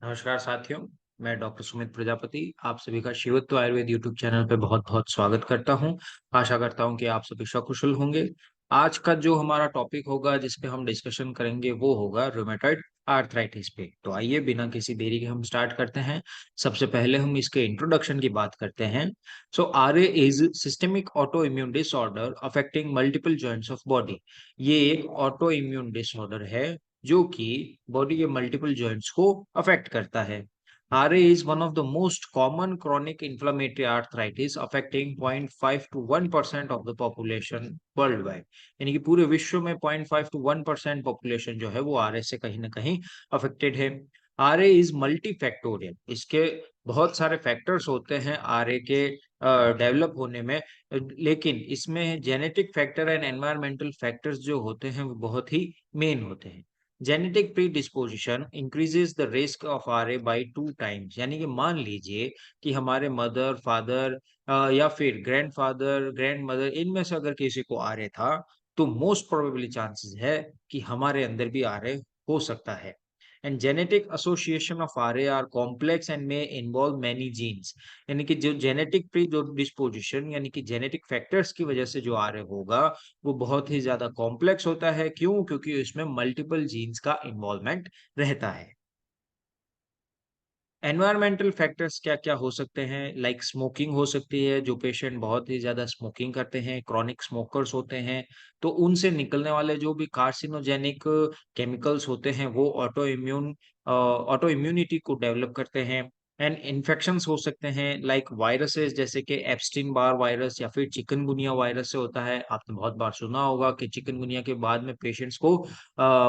नमस्कार साथियों, मैं डॉक्टर सुमित प्रजापति आप सभी का शिवत्व आयुर्वेद यूट्यूब चैनल पे बहुत-बहुत स्वागत करता हूँ। आशा करता हूँ कि आप सभी सकुशल होंगे। आज का जो हमारा टॉपिक होगा जिस पे हम डिस्कशन करेंगे वो होगा रूमेटॉइड आर्थराइटिस पे। तो आइए बिना किसी देरी के हम स्टार्ट करते हैं। सबसे पहले हम इसके इंट्रोडक्शन की बात करते हैं। So RA is systemic auto immune disorder affecting multiple joints of body. ये एक ऑटो इम्यून डिसऑर्डर है जो कि बॉडी के मल्टीपल जॉइंट्स को अफेक्ट करता है। RA is one of the most common chronic inflammatory arthritis affecting 0.5 to 1% of the population worldwide। यानी कि पूरे विश्व में 0.5 to 1% पॉपुलेशन जो है वो RA से कहीं ना कहीं अफेक्टेड है। RA इज मल्टीफैक्टोरियल, इसके बहुत सारे फैक्टर्स होते हैं RA के डेवलप होने में, लेकिन इसमें genetic factor and environmental factors जो होते हैं वो बहुत ही मेन होते हैं। Genetic predisposition increases the risk of RA by 2 times. यानी कि मान लीजिए कि हमारे मदर फादर या फिर ग्रैंडफादर ग्रैंड मदर इनमें से अगर किसी को आरए था तो मोस्ट प्रोबेबली चांसेस है कि हमारे अंदर भी आरए हो सकता है। And genetic association of RA are complex and may involve many genes. यानी कि जो जेनेटिक प्री जो डिस्पोजिशन यानी कि जेनेटिक फैक्टर्स की वजह से जो आरए होगा वो बहुत ही ज़्यादा कॉम्प्लेक्स होता है। क्यों? क्योंकि इसमें मल्टीपल जीन्स का इन्वॉल्वमेंट रहता है। एनवायरमेंटल फैक्टर्स क्या-क्या हो सकते हैं? लाइक स्मोकिंग हो सकती है, जो पेशेंट बहुत ही ज़्यादा स्मोकिंग करते हैं, क्रॉनिक स्मोकर्स होते हैं, तो उनसे निकलने वाले जो भी कार्सिनोजेनिक केमिकल्स होते हैं, वो ऑटो इम्यूनिटी को डेवलप करते हैं। एंड इन्फेक्शंस हो सकते हैं लाइक वायरसेस जैसे कि एप्स्टीन बार वायरस या फिर चिकनगुनिया वायरस से होता है। आपने बहुत बार सुना होगा कि चिकनगुनिया के बाद में पेशेंट्स को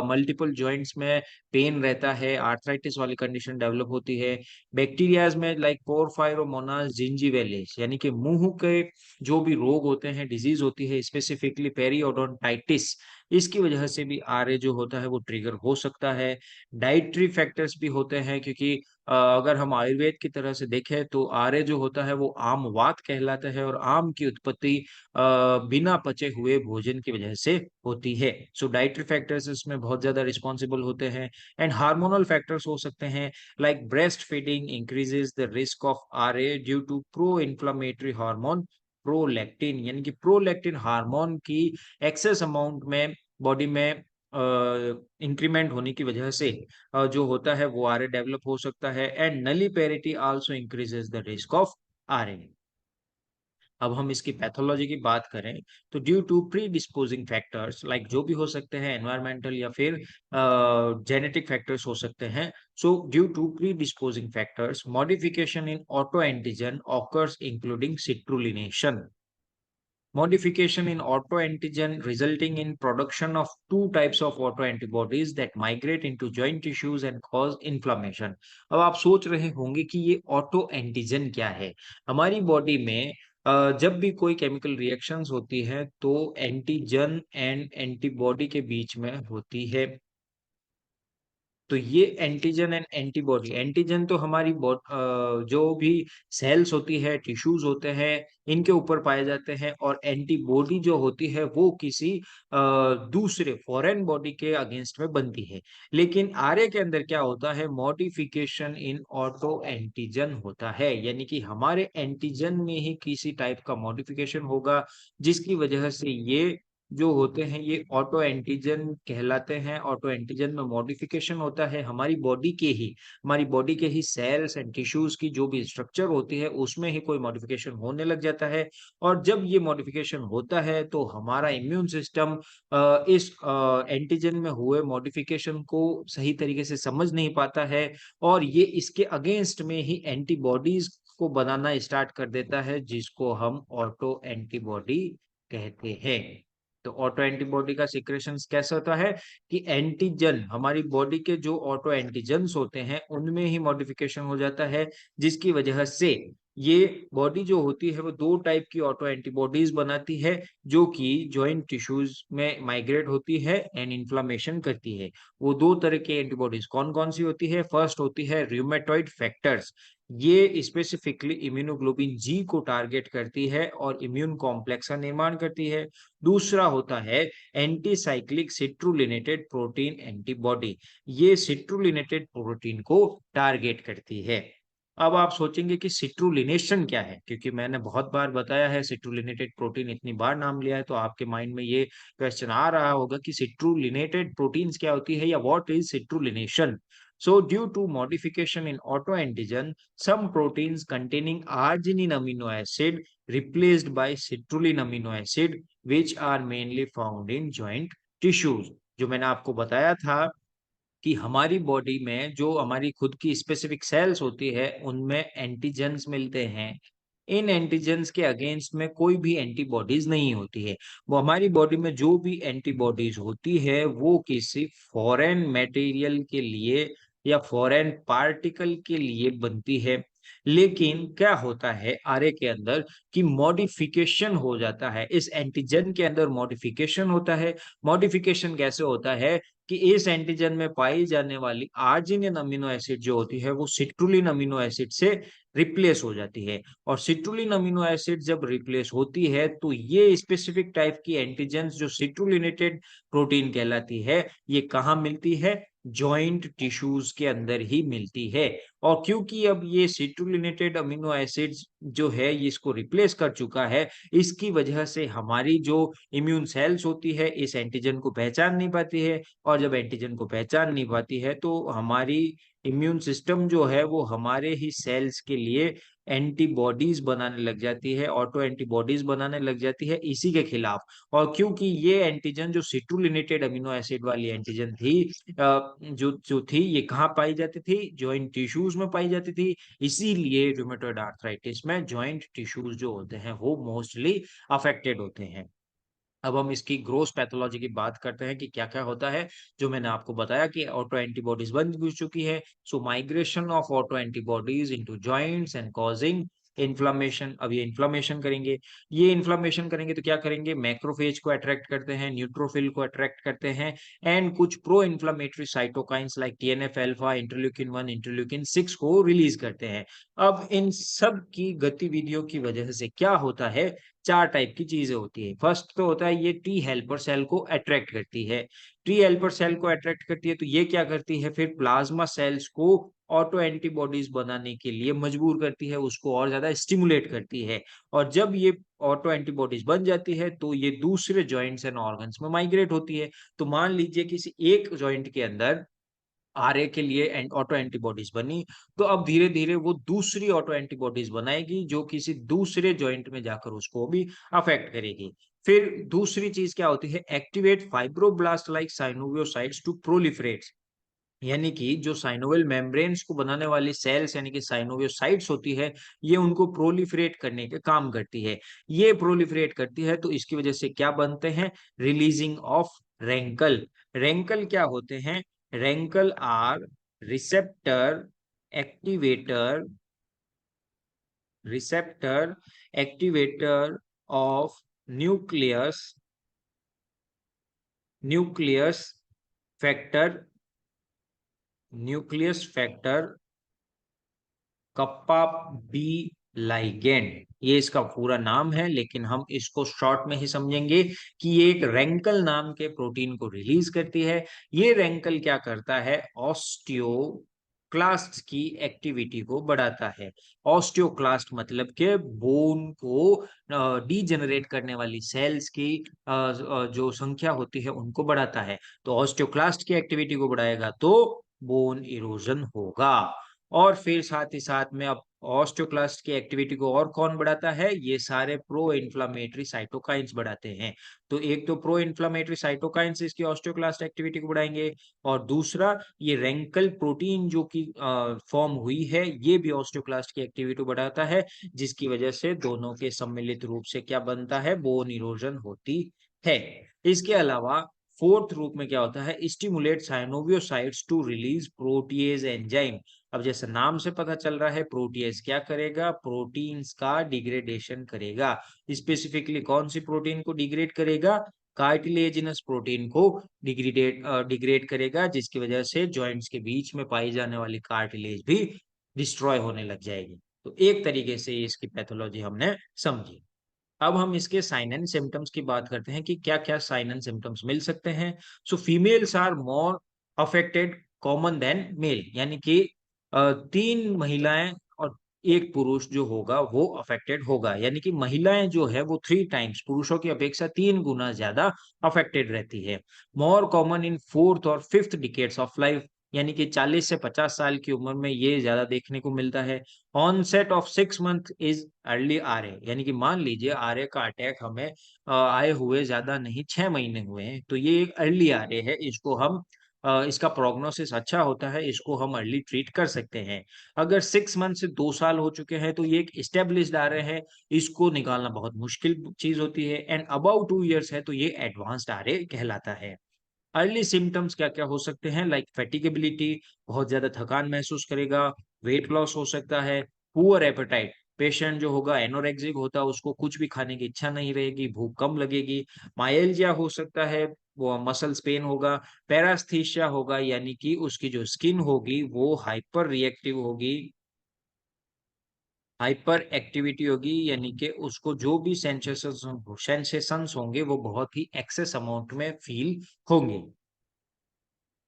मल्टीपल जॉइंट्स में पेन रहता है, आर्थराइटिस वाली कंडीशन डेवलप होती है। बैक्टीरियाज में लाइक पोरफायरोमोनास जिंजीवैलिस यानी कि मुंह के जो भी रोग होते हैं, डिजीज होती है, स्पेसिफिकली पेरियोडोंटाइटिस, इसकी वजह से भी आरए जो होता है वो ट्रिगर हो सकता है। डाइटरी फैक्टर्स भी होते हैं क्योंकि अगर हम आयुर्वेद की तरह से देखें तो आरए जो होता है वो आम वात कहलाता है और आम की उत्पत्ति बिना पचे हुए भोजन की वजह से होती है। सो डाइटरी फैक्टर्स इसमें बहुत ज्यादा रिस्पॉन्सिबल होते हैं। एंड हार्मोनल फैक्टर्स हो सकते हैं like breastfeeding increases the risk of RA due to pro-inflammatory hormone prolactin. यानी कि प्रोलैक्टिन हार्मोन की एक्सेस अमाउंट में बॉडी में इंक्रीमेंट होने की वजह से जो होता है वो आरए डेवलप हो सकता है। And nulliparity also increases the risk of RA. अब हम इसकी पैथोलॉजी की बात करें तो due to pre disposing factors like जो भी हो सकते हैं एनवायरमेंटल या फिर जेनेटिक फैक्टर्स हो सकते हैं। So due to pre disposing factors modification in auto antigen occurs including citrullination. Modification in autoantigen resulting in production of two types of autoantibodies that migrate into joint tissues and cause inflammation। अब आप सोच रहे होंगे कि ये auto antigen क्या है? हमारी बॉडी में जब भी कोई केमिकल रिएक्शंस होती है तो एंटीजन एंड एंटीबॉडी के बीच में होती है। तो ये एंटीजन एंड एंटीबॉडी, एंटीजन तो हमारी जो भी सेल्स होती है, टिश्यूज होते हैं, इनके ऊपर पाए जाते हैं और एंटीबॉडी जो होती है वो किसी दूसरे फॉरेन बॉडी के अगेंस्ट में बनती है। लेकिन आरए के अंदर क्या होता है? मॉडिफिकेशन इन ऑटो एंटीजन होता है, यानी कि हमारे एंटीजन में ही किसी टाइप का मॉडिफिकेशन होगा जिसकी वजह से ये जो होते हैं ये ऑटो एंटीजन कहलाते हैं। ऑटो एंटीजन में मॉडिफिकेशन होता है हमारी बॉडी के ही सेल्स एंड टिश्यूज की जो भी स्ट्रक्चर होती है उसमें ही कोई मॉडिफिकेशन होने लग जाता है। और जब ये मॉडिफिकेशन होता है तो हमारा इम्यून सिस्टम इस एंटीजन में हुए मॉडिफिकेशन को सही तरीके से समझ नहीं पाता है और ये इसके अगेंस्ट में ही एंटीबॉडीज को बनाना स्टार्ट कर देता है जिसको हम ऑटो एंटीबॉडी कहते हैं। तो ऑटो एंटीबॉडी का सिक्रेशंस कैसा होता है कि एंटीजन हमारी बॉडी के जो ऑटो एंटीजन्स होते हैं उनमें ही मॉडिफिकेशन हो जाता है जिसकी वजह से ये बॉडी जो होती है वो दो टाइप की ऑटो एंटीबॉडीज बनाती है जो कि जॉइंट टिश्यूज में माइग्रेट होती है एंड इन्फ्लामेशन करती है। वो दो तरह की एंटीबॉडीज कौन कौन सी होती है? फर्स्ट होती है रूमेटॉइड फैक्टर्स। ये स्पेसिफिकली इम्यूनोग्लोबिन जी को टारगेट करती है और इम्यून कॉम्प्लेक्स का निर्माण करती है। दूसरा होता है एंटीसाइक्लिक सिट्रुलिनेटेड प्रोटीन एंटीबॉडी। ये सिट्रुलिनेटेड प्रोटीन को टारगेट करती है। अब आप सोचेंगे कि सिट्रुलिनेशन क्या है? क्योंकि मैंने बहुत बार बताया है सिट्रुलिनेटेड प्रोटीन, इतनी बार नाम लिया है, तो आपके माइंड में ये क्वेश्चन आ रहा होगा कि सिट्रुलिनेटेड प्रोटीन्स क्या होती है या what is citrullination? So due to modification in autoantigen, some proteins containing arginine amino acid replaced by citrulline amino acid, which are mainly found in joint tissues. जो मैंने आपको बताया था कि हमारी बॉडी में जो हमारी खुद की स्पेसिफिक सेल्स होती है, उनमें एंटीजेन्स मिलते हैं। इन एंटीजेन्स के अगेंस्ट में कोई भी एंटीबॉडीज नहीं होती है। वो हमारी बॉडी में जो भी एंटीबॉडीज होती है, वो किसी फॉरेन मटेरियल के लिए या फॉरेन पार्टिकल के लिए बनती है। लेकिन क्या होता है आरए के अंदर कि मॉडिफिकेशन हो जाता है, इस एंटीजन के अंदर मॉडिफिकेशन होता है। मॉडिफिकेशन कैसे होता है कि इस एंटीजन में पाई जाने वाली आर्जिनिन अमीनो एसिड जो होती है, वो सिट्रुलिन अमीनो एसिड से रिप्लेस हो जाती है। और सिट्रुलिन अमीनो एसिड जब रिप्लेस होती है, तो ये स्पेसिफिक टाइप की एंटीजेंस जो सिट्रुलिनेटेड प्रोटीन कहलाती है, ये कहाँ मिलती है? जॉइंट टिश्यूज के अंदर ही मिलती है। और क्योंकि अब ये सिट्रुलिनेटेड अमीनो एसिड्स जो है, ये इसको रिप्लेस कर चुका है, इसकी वजह से हमारी जो इम्यून सेल्स होती है, इस एंटीजन को पहचान नहीं पाती है। और जब एंटीजन को पहचान नहीं पाती है, तो हमारी इम्यून सिस्टम जो है, वो हमारे ही सेल्स के लिए एंटीबॉडीज बनाने लग जाती है, ऑटो एंटीबॉडीज बनाने लग जाती है इसी के खिलाफ। और क्योंकि ये एंटीजन जो सिट्रुलिनेटेड अमीनो एसिड वाली एंटीजन थी, जो जो थी, ये कहाँ पाई जाती थी? जॉइंट टिश्यूज में पाई जाती थी। इसीलिए रूमेटॉइड आर्थराइटिस में जॉइंट टिश्यूज जो होते हैं, वो मोस्टली अफेक्टेड होते हैं। अब हम इसकी ग्रोस पैथोलॉजी की बात करते हैं कि क्या-क्या होता है। जो मैंने आपको बताया कि ऑटो एंटीबॉडीज बन भी चुकी है। So migration of auto antibodies into joints and causing inflammation. अब ये इन्फ्लेमेशन करेंगे। ये इन्फ्लेमेशन करेंगे तो क्या करेंगे? मैक्रोफेज को अट्रैक्ट करते हैं, न्यूट्रोफिल को अट्रैक्ट करते हैं एंड कुछ pro inflammatory cytokines like TNF alpha, interleukin 1, interleukin 6 को रिलीज करते हैं। अब इन सब की गतिविधियों की वजह से क्या होता है? 4 टाइप की चीजें होती है। फर्स्ट तो होता है ये टी हेल्पर सेल को अट्रैक्ट करती है। टी हेल्पर सेल को अट्रैक्ट करती है तो ये क्या करती है? फिर प्लाज्मा सेल्स को ऑटो एंटीबॉडीज बनाने के लिए मजबूर करती है, उसको और ज्यादा स्टिमुलेट करती है। और जब ये ऑटो एंटीबॉडीज बन जाती है, तो ये दूसरे जॉइंट्स एंड ऑर्गन्स में माइग्रेट होती है। तो मान लीजिए किसी एक जॉइंट के अंदर आरए के लिए ऑटो एंटीबॉडीज बनी, तो अब धीरे-धीरे वो दूसरी ऑटो एंटीबॉडीज बनाएगी, जो किसी दूसरे जॉइंट में जाकर उसको भी अफेक्ट करेगी। फिर दूसरी चीज़ क्या होती है? Activate fibroblast like synoviocytes to proliferate. यानी कि जो साइनोवियल मेम्ब्रेन्स को बनाने वाली सेल्स यानी कि साइनोवियोसाइट्स होती है, ये उनको प्रोलिफरेट करने के काम करती है। ये प्रोलिफरेट करती है तो इसकी वजह से क्या बनते हैं? Releasing of रैंकल। रैंकल क्या होते हैं? RANKL R receptor activator receptor activator of nucleus nucleus factor nucleus factor kappa B ligand. ये इसका पूरा नाम है, लेकिन हम इसको शॉर्ट में ही समझेंगे कि ये एक रैंकल नाम के प्रोटीन को रिलीज करती है। ये रैंकल क्या करता है? ऑस्टियोक्लास्ट की एक्टिविटी को बढ़ाता है। ऑस्टियोक्लास्ट मतलब के बोन को डीजेनरेट करने वाली सेल्स की जो संख्या होती है, उनको बढ़ाता है। तो ऑस्टियोक्लास्ट की एक्टिविटी को बढ़ाएगा तो बोन इरोजन होगा। और फिर साथ ही साथ में अब ऑस्टियोक्लास्ट की एक्टिविटी को और कौन बढ़ाता है? ये सारे प्रो इन्फ्लामेटरी साइटोकाइंस बढ़ाते हैं। तो एक तो प्रो इन्फ्लामेटरी साइटोकाइंस इसकी ऑस्टियोक्लास्ट एक्टिविटी को बढ़ाएंगे, और दूसरा ये रैंकल प्रोटीन जो कि फॉर्म हुई है, ये भी ऑस्टियोक्लास्ट की एक्टिविटी को बढ़ाता है, जिसकी वजह से दोनों के सम्मिलित रूप से क्या बनता है? बोन इरोजन होती है। इसके अलावा फोर्थ रूप में क्या होता है? Stimulate synoviocytes to release protease enzyme. अब जैसे नाम से पता चल रहा है, प्रोटीएज क्या करेगा? प्रोटीन्स का डिग्रेडेशन करेगा। स्पेसिफिकली कौन सी प्रोटीन को डिग्रेड करेगा? कार्टिलेजिनस प्रोटीन को डिग्रेड करेगा, जिसकी वजह से जॉइंट्स के बीच में पाई जाने वाली कार्टिलेज भी डिस्ट्रॉय होने लग जाएगी। तो एक तरीके से इसकी पैथोलॉजी हमने समझी। अब हम इसके साइन एंड सिम्पटम्स की बात करते हैं कि क्या-क्या साइन एंड सिम्पटम्स मिल सकते हैं। So females are more affected common than male, यानी कि 3 महिलाएँ और 1 पुरुष जो होगा वो अफेक्टेड होगा। यानी कि महिलाएँ जो है वो 3 टाइम्स पुरुषों की अपेक्षा 3 गुना ज़्यादा अफेक्टेड रहती है। मोर कॉमन इन 4th और 5th डिकेड्स ऑफ लाइफ, यानी कि 40 से 50 साल की उम्र में ये ज़्यादा देखने को मिलता है। Onset of 6 month is early RA, यानी कि मान लीजिए आरए का अटैक हमें आए हुए ज़्यादा नहीं 6 महीने हुए हैं, तो ये एक अर्ली आरए है। इसको हम इसका प्रोग्नोसिस अच्छा होता है, इसको हम अर्ली ट्रीट कर सकते हैं। अगर 6 मंथ से 2 साल हो चुके हैं, तो ये एक एस्टेब्लिश्ड आरए है, इसको निकालना बहुत मुश्किल चीज़ होती है। एंड अबाउ 2 इयर्स है, तो ये एडवांस्ड आरए कहलाता है। अर्ली सिम्पटम्स क्या-क्या हो सकते हैं, लाइक फैटिगेबिलिटी, बहुत ज़्यादा थकान महसूस करेगा, वेट लॉस हो सकता है, पुअर एपेटाइट, पेशेंट जो होगा एनोरेक्सिक होता, उसको कुछ भी खाने की इच्छा नहीं रहेगी, भूख कम लगेगी, मायल्जिया हो सकता है, वो मसल्स पेन होगा, पैरास्थीसिया होगा, यानी कि उसकी जो स्किन होगी वो हाइपर रिएक्टिव होगी, हाइपर एक्टिविटी होगी, यानी कि उसको जो भी सेंसेशंस होंगे वो बहुत ही एक्सेस अमाउंट में फील होंगे।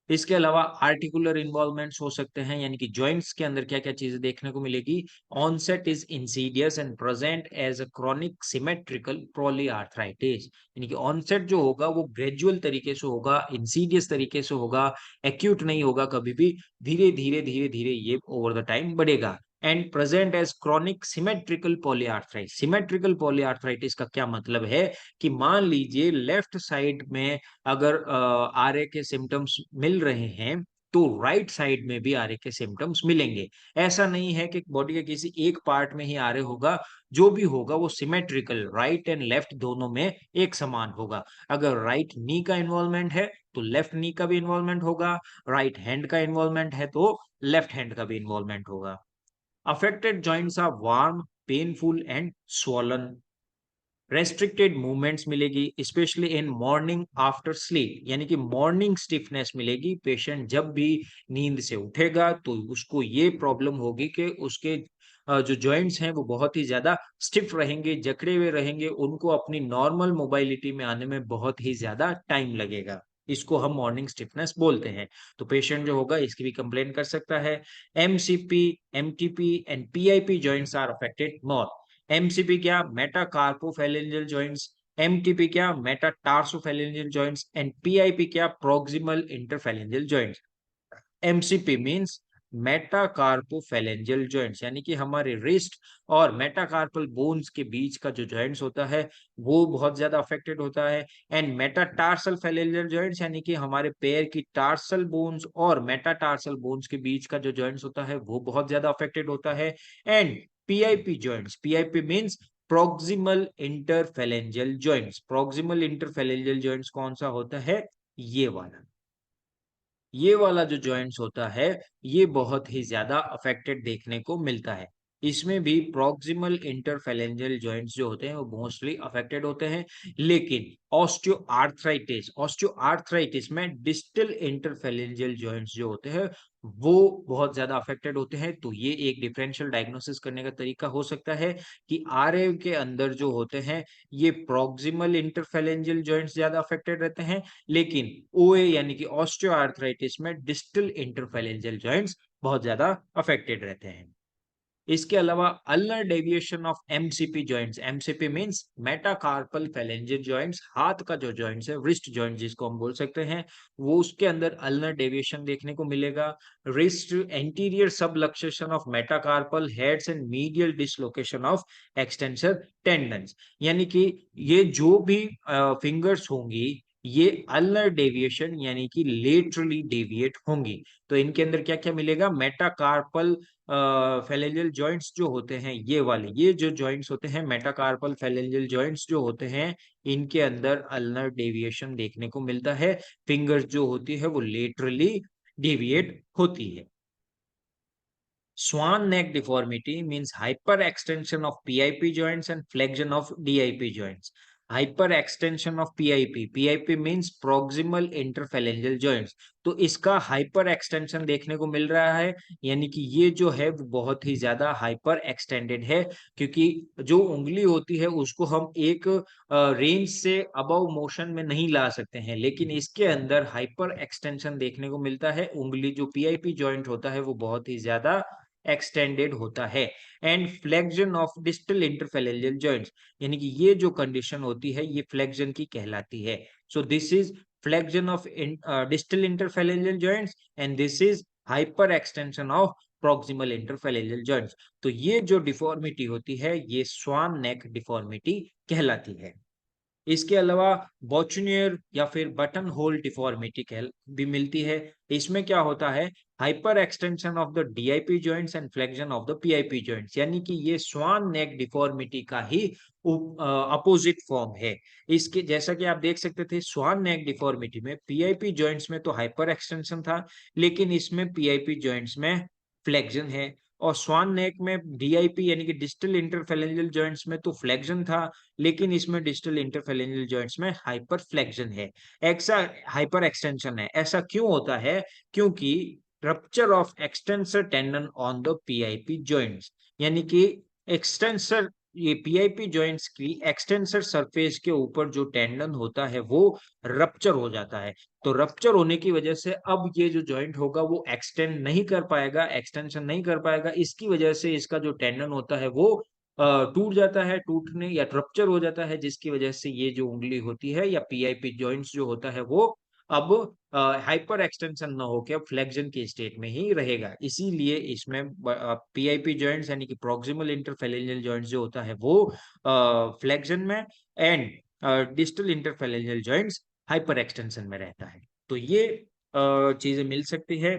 इसके अलावा आर्टिकुलर इन्वॉल्वमेंट्स हो सकते हैं, यानी कि जॉइंट्स के अंदर क्या-क्या चीज़ें देखने को मिलेगी। Onset is insidious and present as a chronic symmetrical polyarthritis, यानी कि ऑनसेट जो होगा वो ग्रेजुअल तरीके से होगा, इंसीडियस तरीके से होगा, एक्यूट नहीं होगा कभी भी, धीरे-धीरे, धीरे-धीरे ये ओवर द टाइम बढ़ेगा। And present as chronic symmetrical polyarthritis. Symmetrical polyarthritis का क्या मतलब है कि मान लीजिए लेफ्ट साइड में अगर आरए के सिम्पटम्स मिल रहे हैं, तो राइट साइड में भी आरए के सिम्पटम्स मिलेंगे। ऐसा नहीं है कि बॉडी के किसी एक पार्ट में ही आरए होगा, जो भी होगा वो सिमेट्रिकल राइट एंड लेफ्ट दोनों में एक समान होगा। अगर राइट नी का इन्वॉल्वमेंट है, तो लेफ्ट नी का भी इन्वॉल्वमेंट होगा, राइट हैंड का इन्वॉल्वमेंट है, तो लेफ्ट हैंड का भी इन्वॉल्वमेंट होगा। Affected joints are warm, painful and swollen. Restricted movements मिलेगी, specially in morning after sleep, यानी कि मॉर्निंग स्टिफनेस मिलेगी। पेशेंट जब भी नींद से उठेगा तो उसको ये प्रॉब्लम होगी कि उसके जो जॉइंट्स हैं वो बहुत ही ज्यादा स्टिफ रहेंगे, जकड़े हुए रहेंगे, उनको अपनी नॉर्मल मोबाइलिटी में आने में बहुत ही ज्यादा टाइम लगेगा। इसको हम मॉर्निंग स्टिफनेस बोलते हैं। तो पेशेंट जो होगा इसकी भी कंप्लेन कर सकता है। MCP, MTP and PIP joints are affected more. MCP क्या, मेटाकार्पोफैलेंजियल जॉइंट्स, एमटीपी क्या, मेटाटार्सोफैलेंजियल जॉइंट्स एंड पीआईपी क्या, proximal interphalangeal joints. MCP means metacarpophalangeal joints, यानी कि हमारे रिस्ट और मेटाकार्पल बोन्स के बीच का जो जॉइंट्स होता है वो बहुत ज्यादा अफेक्टेड होता है। एंड मेटाटार्सल फैलेंजियल जॉइंट्स, यानी कि हमारे पैर की टार्सल बोन्स और मेटाटार्सल बोन्स के बीच का जो जॉइंट्स होता है वो बहुत ज्यादा अफेक्टेड होता है। And PIP joints, PIP means proximal interphalangeal joints. Proximal interphalangeal joints कौन सा होता है, ये वाला। ये वाला जो जॉइंट्स होता है, ये बहुत ही ज़्यादा अफ़ेक्टेड देखने को मिलता है। इसमें भी प्रॉक्सिमल इंटरफैलेंजियल जॉइंट्स जो होते हैं, वो मोस्टली अफ़ेक्टेड होते हैं। लेकिन ऑस्टियोआर्थराइटिस में डिस्टल इंटरफैलेंजियल जॉइंट्स जो होते हैं, वो बहुत ज़्यादा अफ़ेक्टेड होते हैं। तो ये एक डिफरेंशियल डायग्नोसिस करने का तरीका हो सकता है कि आरए के अंदर जो होते हैं, ये प्रॉक्सिमल इंटरफैलेंजियल जॉइंट्स ज़्यादा अफ़ेक्टेड रहते हैं, लेकिन ओए यानी कि ऑस्टियोआर्थराइटिस में डिस्टल इंटरफैलेंजियल जॉइंट्स बहुत ज्यादा अफेक्टेड रहते हैं। इसके अलावा ulnar deviation of MCP joints, MCP means metacarpal phalangeal joints, हाथ का जो जॉइंट्स है, रिस्ट जॉइंट जिसको हम बोल सकते हैं, वो उसके अंदर अल्नर डेविएशन देखने को मिलेगा। Wrist anterior subluxation of metacarpal heads and medial dislocation of extensor tendons, यानी कि ये जो भी फिंगर्स होंगी ये अल्नर डेविएशन यानी कि लेटरली डेविएट होंगी। तो इनके अंदर क्या-क्या मिलेगा, मेटाकार्पल फैलेंजियल जॉइंट्स जो होते हैं, ये वाले, ये जो जॉइंट्स होते हैं मेटाकार्पल फैलेंजियल जॉइंट्स जो होते हैं, इनके अंदर अल्नर डेविएशन देखने को मिलता है। फिंगर्स जो होती है वो लेटरली डेविएट होती है। Swan neck deformity means hyperextension of PIP joints and flexion of DIP joints. Hyper extension of PIP, PIP means proximal interphalangeal joints. तो इसका हाइपर एक्सटेंशन देखने को मिल रहा है, यानी कि ये जो है वो बहुत ही ज्यादा हाइपर एक्सटेंडेड है, क्योंकि जो उंगली होती है उसको हम एक रेंज से अबव मोशन में नहीं ला सकते हैं, लेकिन इसके अंदर हाइपर एक्सटेंशन देखने को मिलता है। उंगली जो पीआईपी जॉइंट होता है वो बहुत ही ज्यादा एक्सटेंडेड होता है। And flexion of distal interphalangeal joints, यानी कि ये जो कंडीशन होती है ये फ्लेक्शन की कहलाती है। So this is flexion of distal interphalangeal joints and this is hyper extension of proximal interphalangeal joints. तो ये जो डिफॉर्मिटी होती है ये स्वान नेक डिफॉर्मिटी कहलाती है। इसके अलावा बॉचनियर या फिर बटन होल डिफॉर्मिटी भी मिलती है। इसमें क्या होता है, hyper extension of the DIP joints and flexion of the PIP joints, यानी कि ये स्वान नेक डिफॉर्मिटी का ही अपोजिट फॉर्म है। इसके जैसा कि आप देख सकते थे, स्वान नेक डिफॉर्मिटी में पीआईपी जॉइंट्स में तो हाइपर एक्सटेंशन था, लेकिन इसमें पीआईपी जॉइंट्स में फ्लेक्शन है। और स्वान नेक में डीआईपी यानी कि डिस्टल इंटरफेरेंजियल जॉइंट्स में तो फ्लेक्शन था, लेकिन इसमें डिस्टल इंटरफेरेंजियल जॉइंट्स में हाइपर फ्लेक्शन है, ऐसा हाइपर एक्सटेंशन है। ऐसा क्यों होता है? क्योंकि rupture of extensor tendon on the PIP joints, यानी कि एक्सटेंसर, ये पीआईपी जॉइंट्स की एक्सटेंसर सरफेस के ऊपर जो टेंडन होता है वो रप्चर हो जाता है। तो रप्चर होने की वजह से अब ये जो जॉइंट होगा वो एक्सटेंड नहीं कर पाएगा, एक्सटेंशन नहीं कर पाएगा। इसकी वजह से इसका जो टेंडन होता है वो टूट जाता है, टूटने या रप्चर हो जाता है, जिसकी वजह से ये जो उंगली होती है या पीआईपी जॉइंट्स जो होता है वो अब हाइपर एक्सटेंशन ना होकर फ्लेक्शन की स्टेट में ही रहेगा। इसीलिए इसमें पीआईपी जॉइंट्स यानी कि प्रॉक्सिमल इंटरफेरेंजियल जॉइंट्स जो होता है वो फ्लेक्शन में, and distal interphalangeal joints hyper extension में रहता है। तो ये चीजें मिल सकती है।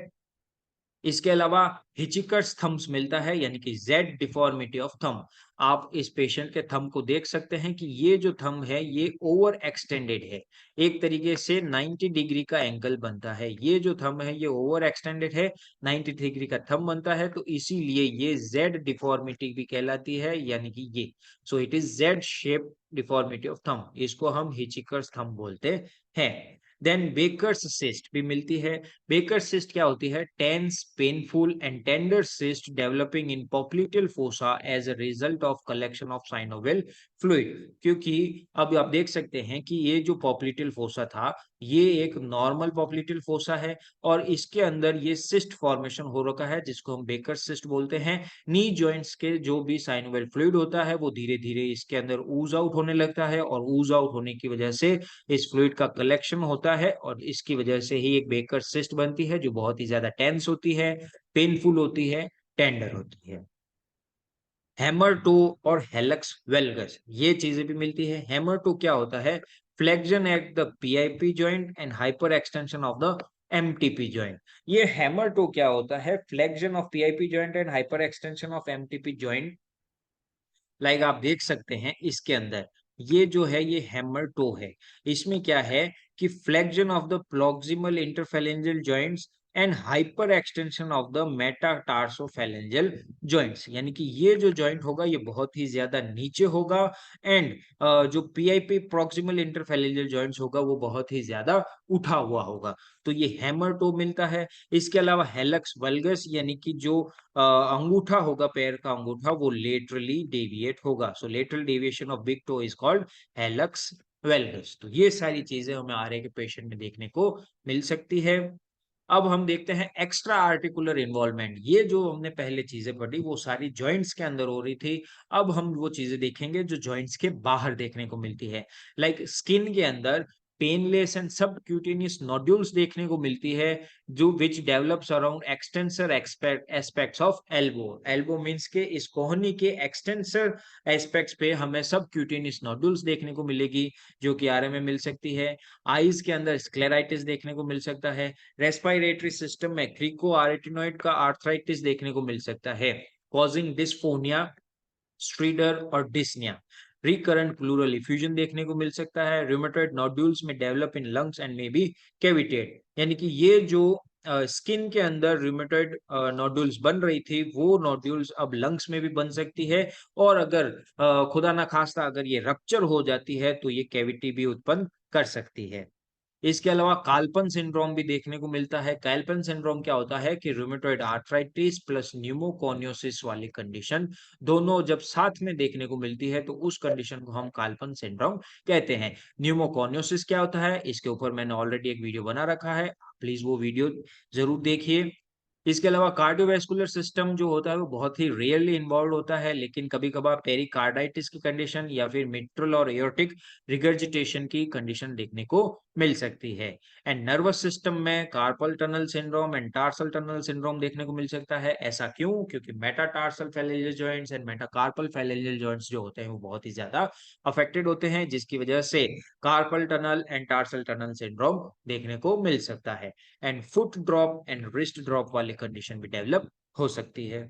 इसके अलावा हिचिकर्स थम्स मिलता है, यानी कि जेड डिफॉर्मिटी ऑफ थंब। आप इस पेशेंट के थंब को देख सकते हैं कि ये जो थंब है ये ओवर एक्सटेंडेड है, एक तरीके से 90 डिग्री का एंगल बनता है। ये जो थंब है ये ओवर एक्सटेंडेड है, 90 डिग्री का थंब बनता है, तो इसीलिए ये जेड डिफॉर्मिटी भी कहलाती है, यानी कि ये, so it is Z shape deformity of thumb. इसको हम हिचिकर्स थंब बोलते हैं। देन बेकर्स सिस्ट भी मिलती है। बेकर सिस्ट क्या होती है? Tense, painful and tender cyst developing in popliteal fossa as a result of collection of synovial fluid. क्योंकि अब आप देख सकते हैं कि ये जो पॉप्लिटल फोसा था ये एक नॉर्मल पॉप्लिटल फोसा है, और इसके अंदर ये सिस्ट फॉर्मेशन हो रखा है जिसको हम बेकर सिस्ट बोलते हैं। नी जॉइंट्स के जो भी साइनोवियल फ्लूइड होता है वो धीरे धीरे इसके अंदर ऊज आउट होने लगता है, और ऊज आउट होने की वजह से इस फ्लूइड का कलेक्शन होता है, और इसकी वजह से ही एक बेकर सिस्ट बनती है जो बहुत ही ज्यादा टेंस होती है, पेनफुल होती है, टेंडर होती है। हैमर टो और हेलक्स वेल्गस ये चीजें भी मिलती है। हैमर टो क्या होता है? Flexion at the PIP joint and hyper extension of the MTP joint. ये हैमर टो क्या होता है? Flexion of PIP joint and hyper extension of MTP joint. Like आप देख सकते हैं इसके अंदर ये जो है ये हैमर टो है। इसमें क्या है कि flexion of the proximal interphalangeal joints and hyper extension of the metatarsophalangeal joints, यानी कि ये जो जॉइंट होगा ये बहुत ही ज्यादा नीचे होगा, एंड जो पीआईपी प्रोक्सिमल इंटरफेरेंजियल जॉइंट्स होगा वो बहुत ही ज्यादा उठा हुआ होगा। तो ये हैमर टो मिलता है। इसके अलावा हेलक्स वल्गस, यानी कि जो अंगूठा होगा, पैर का अंगूठा, वो लेटरली डेविएट होगा। So lateral deviation of big toe is called hallux valgus. तो ये सारी चीजें हमें आरए के पेशेंट में देखने को मिल सकती है। अब हम देखते हैं एक्स्ट्रा आर्टिकुलर इन्वॉल्वमेंट। ये जो हमने पहले चीजें पढ़ी वो सारी जॉइंट्स के अंदर हो रही थी, अब हम वो चीजें देखेंगे जो जॉइंट्स के बाहर देखने को मिलती है। लाइक स्किन के अंदर पेनलेस एंड सबक्यूटेनियस नोड्यूल्स देखने को मिलती है, जो which develops around extensor aspects of elbow. Elbow means के इस कोहनी के एक्सटेंसर एस्पेक्ट्स पे हमें सबक्यूटेनियस नोड्यूल्स देखने को मिलेगी, जो कि आरए में मिल सकती है। आईज के अंदर स्क्लेराइटिस देखने को मिल सकता है। रेस्पिरेटरी सिस्टम में क्रिको आर्टिनोइड का आर्थराइटिस देखने को मिल सकता है, कॉजिंग डिस्फोनिया, स्ट्रीडर और डिस्निया। रिकरेंट प्लूरल इफ्यूजन देखने को मिल सकता है। रूमेटॉइड नोड्यूल्स में develop in lungs and may be cavitate, यानी कि ये जो स्किन के अंदर रूमेटॉइड नोडुल्स बन रही थी, वो नोडुल्स अब लंग्स में भी बन सकती है और अगर खुदा ना खास्ता अगर ये रप्चर हो जाती है, तो ये कैविटी भी उत्पन्न कर सकती है। इसके अलावा कार्पन सिंड्रोम भी देखने को मिलता है। कार्पन सिंड्रोम क्या होता है कि रूमेटॉइड आर्थराइटिस प्लस न्यूमोकोनियोसिस वाली कंडीशन दोनों जब साथ में देखने को मिलती है, तो उस कंडीशन को हम कार्पन सिंड्रोम कहते हैं। न्यूमोकोनियोसिस क्या होता है, इसके ऊपर मैंने ऑलरेडी एक वीडियो बना रखा है, प्लीज वो वीडियो जरूर देखिए। इसके अलावा कार्डियोवैस्कुलर सिस्टम जो होता है वो बहुत ही रेयरली इन्वॉल्व होता है, लेकिन कभी-कभार पेरिकार्डाइटिस की कंडीशन या फिर मिट्रल और एओर्टिक रिगर्जिटेशन की कंडीशन देखने को मिल सकती है। एंड नर्वस सिस्टम में carpal tunnel syndrome and tarsal tunnel syndrome देखने को मिल सकता है। ऐसा क्यों? क्योंकि metatarsal phalangeal joints and metacarpal phalangeal joints जो होते हैं वो बहुत ही ज्यादा अफेक्टेड होते हैं, जिसकी वजह से carpal tunnel and tarsal tunnel syndrome देखने को मिल सकता है। And foot drop and wrist drop वाली कंडीशन भी डेवलप हो सकती है।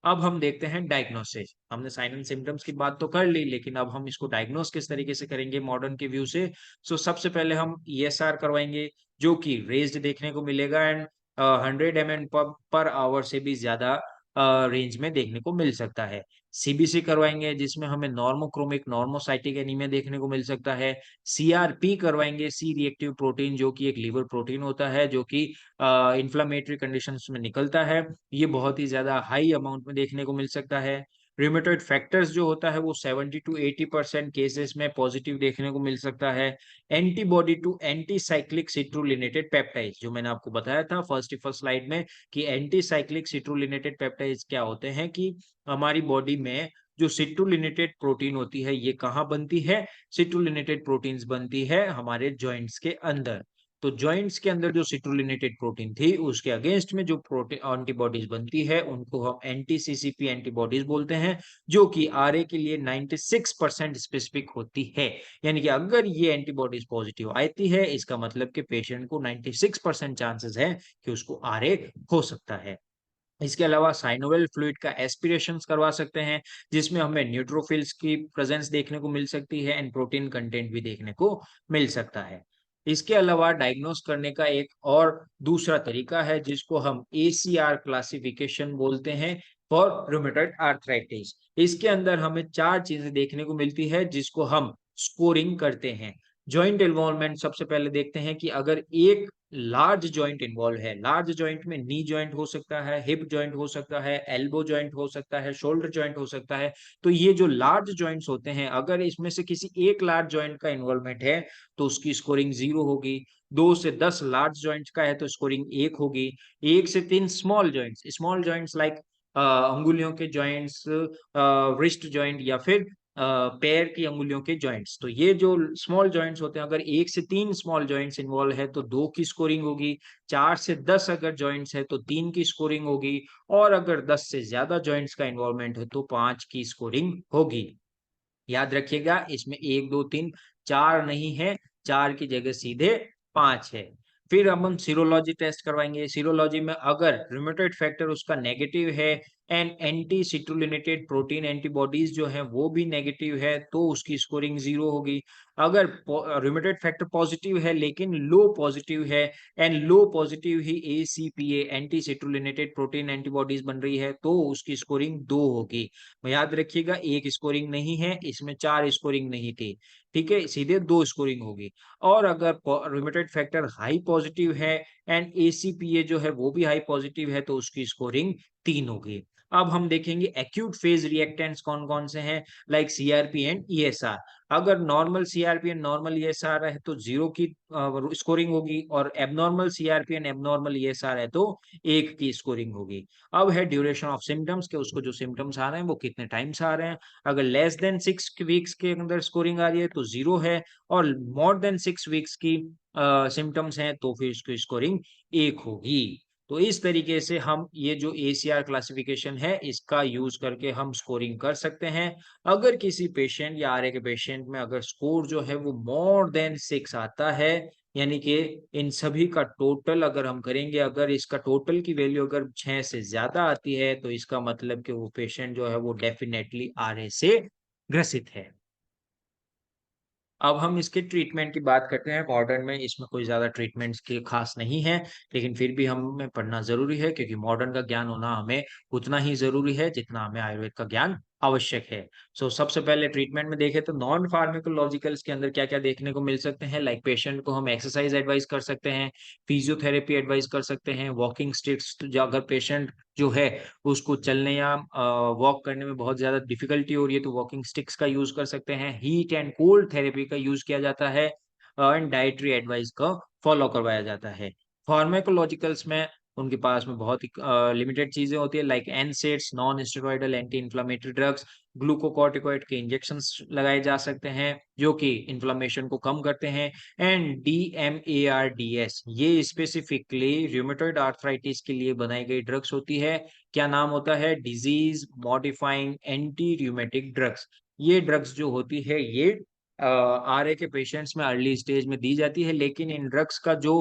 अब हम देखते हैं डायग्नोसिस। हमने साइन एंड सिम्टम्स की बात तो कर ली, लेकिन अब हम इसको डायग्नोस किस तरीके से करेंगे मॉडर्न के व्यू से। सबसे पहले हम ईएसआर करवाएंगे, जो कि रेज्ड देखने को मिलेगा एंड 100 ml पर आवर से भी ज्यादा रेंज में देखने को मिल सकता है। सीबीसी करवाएंगे, जिसमें हमें नॉर्मोक्रोमिक नॉर्मोसाइटिक एनीमिया देखने को मिल सकता है। सीआरपी करवाएंगे, सी रिएक्टिव प्रोटीन, जो कि एक लीवर प्रोटीन होता है, जो कि इन्फ्लेमेटरी कंडीशंस में निकलता है। ये बहुत ही ज़्यादा हाई अमाउंट में देखने को मिल सकता है। रूमेटॉइड फैक्टर्स जो होता है वो 70 टू 80% केसेस में पॉजिटिव देखने को मिल सकता है। एंटीबॉडी टू एंटीसाइक्लिक सिट्रुलिनेटेड पेप्टाइड्स, जो मैंने आपको बताया था फर्स्ट स्लाइड में कि एंटीसाइक्लिक सिट्रुलिनेटेड पेप्टाइड्स क्या होते हैं कि हमारी बॉडी में जो सिट्रुलिनेटेड प्रोटीन होती है ये कहाँ बनती है? सिट्रुलिनेटेड प्रोटीन्स बनती है हमारे जॉइंट्स के अंदर। तो जॉइंट्स के अंदर जो सिट्रुलिनेटेड प्रोटीन थी उसके अगेंस्ट में जो प्रोटीन एंटीबॉडीज बनती है उनको हम एंटी सीसीपी एंटीबॉडीज बोलते हैं, जो कि आरए के लिए 96% स्पेसिफिक होती है। यानी कि अगर ये एंटीबॉडीज पॉजिटिव आती है, इसका मतलब कि पेशेंट को 96% चांसेस है कि उसको आरए हो सकता है। इसके अलावा साइनोवियल फ्लूइड का एस्पिरेशन करवा सकते हैं, जिसमें हमें न्यूट्रोफिल्स की प्रेजेंस देखने को मिल सकती है एंड प्रोटीन कंटेंट भी देखने को मिल सकता है। इसके अलावा डायग्नोस करने का एक और दूसरा तरीका है, जिसको हम एसीआर क्लासिफिकेशन बोलते हैं फॉर रूमेटॉइड आर्थराइटिस। इसके अंदर हमें 4 चीजें देखने को मिलती है, जिसको हम स्कोरिंग करते हैं। जॉइंट इन्वॉल्वमेंट सबसे पहले देखते हैं कि अगर एक लार्ज जॉइंट इन्वॉल्व है, लार्ज जॉइंट में नी जॉइंट हो सकता है, हिप जॉइंट हो सकता है, एल्बो जॉइंट हो सकता है, शोल्डर जॉइंट हो सकता है। तो ये जो लार्ज जॉइंट्स होते हैं, अगर इसमें से किसी एक लार्ज जॉइंट का इन्वॉल्वमेंट है तो उसकी स्कोरिंग 0 होगी। 2 से 10 लार्ज जॉइंट्स का है तो स्कोरिंग 1 होगी। 1 से 3 स्मॉल जॉइंट्स लाइक अंगुलियों के जॉइंट्स, रिस्ट जॉइंट या फिर पैर की अंगुलियों के जॉइंट्स। तो ये जो स्मॉल जॉइंट्स होते हैं, अगर 1 से 3 स्मॉल जॉइंट्स इन्वॉल्व है तो 2 की स्कोरिंग होगी। 4 से 10 अगर जॉइंट्स है तो 3 की स्कोरिंग होगी। और अगर 10 से ज्यादा जॉइंट्स का इन्वॉल्वमेंट है तो 5 की स्कोरिंग होगी। याद रखिएगा, इसमें 1 2 3 4 नहीं है, 4 की जगह सीधे 5 है। फिर अब हम सीरोलॉजी टेस्ट करवाएंगे। सीरोलॉजी में अगर रूमेटॉइड फैक्टर उसका नेगेटिव है and anti citrullinated protein antibodies जो है वो भी नेगेटिव है, तो उसकी स्कोरिंग 0 होगी। अगर रूमेटॉइड फैक्टर पॉजिटिव है लेकिन लो पॉजिटिव है एंड लो पॉजिटिव ही ACPA anti citrullinated protein antibodies बन रही है, तो उसकी स्कोरिंग 2 होगी। याद रखिएगा, 1 स्कोरिंग नहीं है, इसमें 4 स्कोरिंग नहीं थी। ठीक है, सीधे 2 स्कोरिंग होगी। और अगर रूमेटॉइड फैक्टर हाई पॉजिटिव है एंड एसीपीए जो है वो भी हाई पॉजिटिव है, तो उसकी स्कोरिंग 3 होगी। अब हम देखेंगे एक्यूट फेज रिएक्टेंट्स कौन-कौन से हैं, लाइक सीआरपी एंड ईएसआर। अगर normal CRP and normal ESR है तो 0 की स्कोरिंग होगी, और abnormal CRP and abnormal ESR है तो 1 की स्कोरिंग होगी। अब है ड्यूरेशन ऑफ सिम्टम्स, के उसको जो सिम्टम्स आ रहे हैं वो कितने टाइम से आ रहे हैं। अगर लेस देन 6 वीक्स के अंदर स्कोरिंग आ रही है तो 0 है, और मोर देन 6 वीक्स की सिम्टम्स हैं तो फिर इसकी स्कोरिंग 1 होगी। तो इस तरीके से हम ये जो एसीआर क्लासिफिकेशन है इसका यूज करके हम स्कोरिंग कर सकते हैं। अगर किसी पेशेंट या आरए के पेशेंट में अगर स्कोर जो है वो मोर देन 6 आता है, यानी कि इन सभी का टोटल अगर हम करेंगे, अगर इसका टोटल की वैल्यू अगर 6 से ज्यादा आती है, तो इसका मतलब कि वो पेशेंट जो है वो डेफिनेटली आरए से ग्रसित है। अब हम इसके ट्रीटमेंट की बात करते हैं। मॉडर्न में इसमें कोई ज़्यादा ट्रीटमेंट्स की ख़ास नहीं है, लेकिन फिर भी हमें पढ़ना ज़रूरी है क्योंकि मॉडर्न का ज्ञान होना हमें उतना ही ज़रूरी है जितना हमें आयुर्वेद का ज्ञान आवश्यक है। सबसे पहले ट्रीटमेंट में देखें तो नॉन फार्माकोलॉजिकल्स के अंदर क्या-क्या देखने को मिल सकते हैं, लाइक पेशेंट को हम एक्सरसाइज़ एडवाइस कर सकते हैं, फिजियोथेरेपी एडवाइस कर सकते हैं, वॉकिंग स्टिक्स जो अगर पेशेंट जो है उसको चलने या वॉक करने में बहुत ज़्यादा डिफ़िकल्टी हो रही है, तो वॉकिंग स्टिक्स का यूज़ कर सकते हैं। हीट एंड कोल्ड थेरेपी का यूज़ किया जाता है एंड डाइटरी एडवाइस का फ़ॉलो करवाया जाता है। फार्माकोलॉजिकल्स में उनके पास में बहुत ही लिमिटेड चीज़ें होती है like NSAIDs, non steroidal anti inflammatory drugs, glucocorticoid के इंजेक्शंस लगाए जा सकते हैं, जो कि इन्फ्लेमेशन को कम करते हैं एंड DMARDS ये स्पेसिफिकली रूमेटॉइड आर्थराइटिस के लिए बनाई गई ड्रग्स होती है। क्या नाम होता है? Disease modifying anti rheumatic drugs. ये ड्रग्स जो होती है ये RA के पेशेंट्स में अर्ली स्टेज में दी जाती है, लेकिन इन ड्रग्स का जो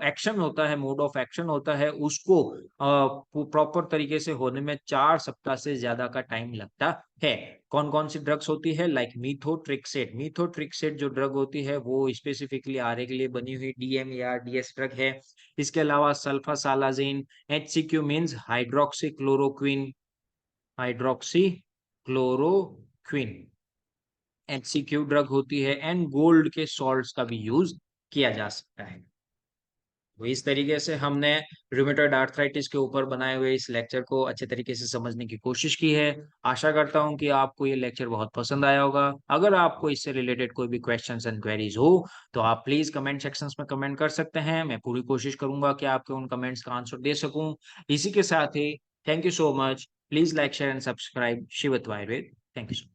एक्शन होता है, मोड ऑफ एक्शन होता है, उसको प्रॉपर तरीके से होने में 4 सप्ताह से ज़्यादा का टाइम लगता है। कौन-कौन सी ड्रग्स होती है? लाइक मीथोट्रेक्सेट। मीथोट्रेक्सेट जो ड्रग होती है, वो स्पेसिफिकली RA के लिए बनी हुई DMARDS ड्रग है। इसके अलावा सल्फासालाज़िन, HCQ means hydroxy chloroquine HCQ drug होती है एंड गोल्ड के सॉल्ट्स का भी यूज़ किया जा सकता है। तो इस तरीके से हमने रूमेटॉइड आर्थराइटिस के ऊपर बनाए हुए इस लेक्चर को अच्छे तरीके से समझने की कोशिश की है। आशा करता हूँ कि आपको ये लेक्चर बहुत पसंद आया होगा। अगर आपको इससे रिलेटेड कोई भी क्वेश्चन्स एंड क्वेरीज हो, तो आप प्लीज़ कमेंट सेक्शंस में कमेंट कर सकते हैं। मैं पूरी कोशिश करूँगा कि आपके उन कमेंट्स का आंसर दे सकूँ। इसी के साथ ही thank you so much. Please like, share and subscribe Shivatva Ayurveda. Thank you so